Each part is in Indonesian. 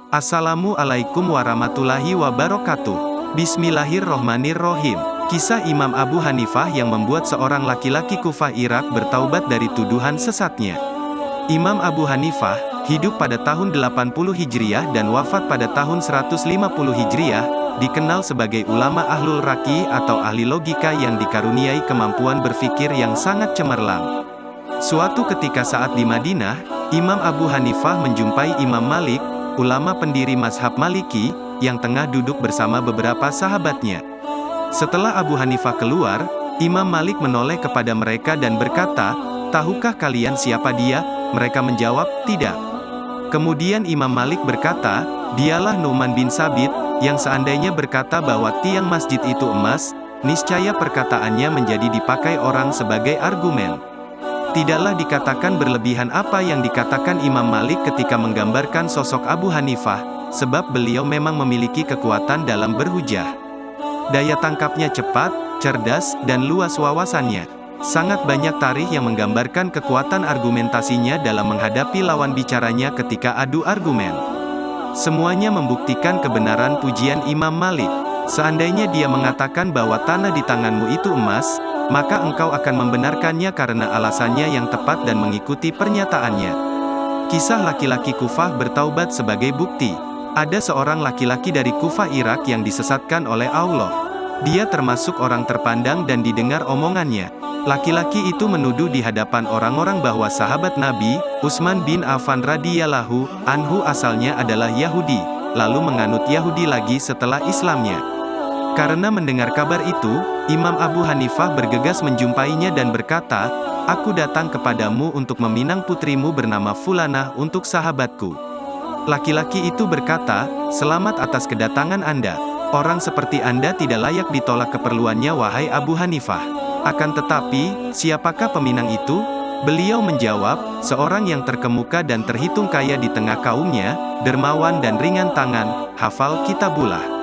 Assalamualaikum warahmatullahi wabarakatuh. Bismillahirrohmanirrohim. Kisah Imam Abu Hanifah yang membuat seorang laki-laki Kufah Irak bertaubat dari tuduhan sesatnya. Imam Abu Hanifah hidup pada tahun 80 Hijriah dan wafat pada tahun 150 Hijriah, dikenal sebagai ulama ahlul raqi atau ahli logika yang dikaruniai kemampuan berpikir yang sangat cemerlang. Suatu ketika saat di Madinah, Imam Abu Hanifah menjumpai Imam Malik, ulama pendiri mazhab Maliki, yang tengah duduk bersama beberapa sahabatnya. Setelah Abu Hanifah keluar, Imam Malik menoleh kepada mereka dan berkata, "Tahukah kalian siapa dia?" Mereka menjawab, "Tidak." Kemudian Imam Malik berkata, "Dialah Nu'man bin Sabit, yang seandainya berkata bahwa tiang masjid itu emas, niscaya perkataannya menjadi dipakai orang sebagai argumen." Tidaklah dikatakan berlebihan apa yang dikatakan Imam Malik ketika menggambarkan sosok Abu Hanifah, sebab beliau memang memiliki kekuatan dalam berhujah. Daya tangkapnya cepat, cerdas, dan luas wawasannya. Sangat banyak tarikh yang menggambarkan kekuatan argumentasinya dalam menghadapi lawan bicaranya ketika adu argumen. Semuanya membuktikan kebenaran pujian Imam Malik. Seandainya dia mengatakan bahwa tanah di tanganmu itu emas, maka engkau akan membenarkannya karena alasannya yang tepat dan mengikuti pernyataannya. Kisah laki-laki Kufah bertaubat sebagai bukti. Ada seorang laki-laki dari Kufah Irak yang disesatkan oleh Allah. Dia termasuk orang terpandang dan didengar omongannya. Laki-laki itu menuduh di hadapan orang-orang bahwa sahabat Nabi, Utsman bin Affan radhiyallahu anhu asalnya adalah Yahudi, lalu menganut Yahudi lagi setelah Islamnya. Karena mendengar kabar itu, Imam Abu Hanifah bergegas menjumpainya dan berkata, "Aku datang kepadamu untuk meminang putrimu bernama Fulanah untuk sahabatku." Laki-laki itu berkata, "Selamat atas kedatangan Anda. Orang seperti Anda tidak layak ditolak keperluannya wahai Abu Hanifah. Akan tetapi, siapakah peminang itu?" Beliau menjawab, "Seorang yang terkemuka dan terhitung kaya di tengah kaumnya, dermawan dan ringan tangan, hafal kitabullah.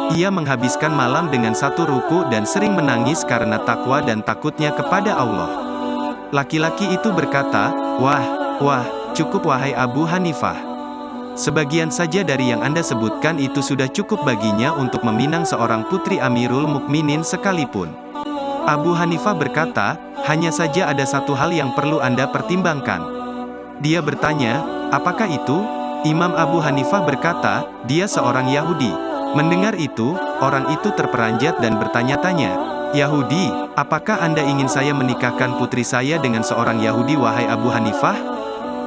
Ia menghabiskan malam dengan satu ruku dan sering menangis karena takwa dan takutnya kepada Allah." Laki-laki itu berkata, Wah, cukup wahai Abu Hanifah. Sebagian saja dari yang Anda sebutkan itu sudah cukup baginya untuk meminang seorang putri Amirul Mukminin sekalipun." Abu Hanifah berkata, "Hanya saja ada satu hal yang perlu Anda pertimbangkan." Dia bertanya, "Apakah itu?" Imam Abu Hanifah berkata, "Dia seorang Yahudi." Mendengar itu, orang itu terperanjat dan bertanya-tanya, "Yahudi, apakah Anda ingin saya menikahkan putri saya dengan seorang Yahudi wahai Abu Hanifah?"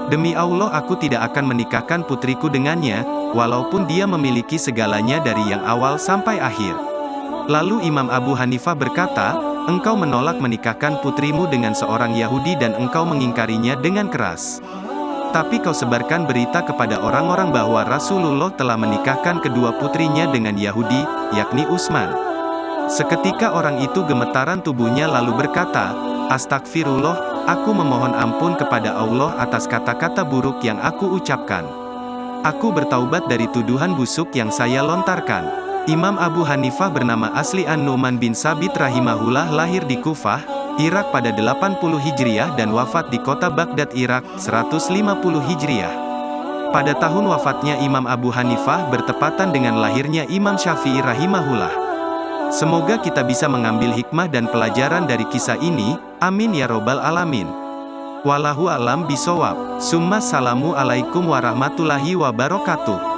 "Demi Allah aku tidak akan menikahkan putriku dengannya, walaupun dia memiliki segalanya dari yang awal sampai akhir." Lalu Imam Abu Hanifah berkata, "Engkau menolak menikahkan putrimu dengan seorang Yahudi dan engkau mengingkarinya dengan keras. Tapi kau sebarkan berita kepada orang-orang bahwa Rasulullah telah menikahkan kedua putrinya dengan Yahudi, yakni Utsman." Seketika orang itu gemetaran tubuhnya lalu berkata, "Astagfirullah, aku memohon ampun kepada Allah atas kata-kata buruk yang aku ucapkan. Aku bertaubat dari tuduhan busuk yang saya lontarkan." Imam Abu Hanifah bernama asli An-Nu'man bin Sabit rahimahullah lahir di Kufah, Irak pada 80 Hijriah dan wafat di kota Baghdad, Irak, 150 Hijriah. Pada tahun wafatnya Imam Abu Hanifah bertepatan dengan lahirnya Imam Syafi'i rahimahullah. Semoga kita bisa mengambil hikmah dan pelajaran dari kisah ini, amin ya robbal alamin. Wallahu a'lam bishawab. Summa salamu alaikum warahmatullahi wabarakatuh.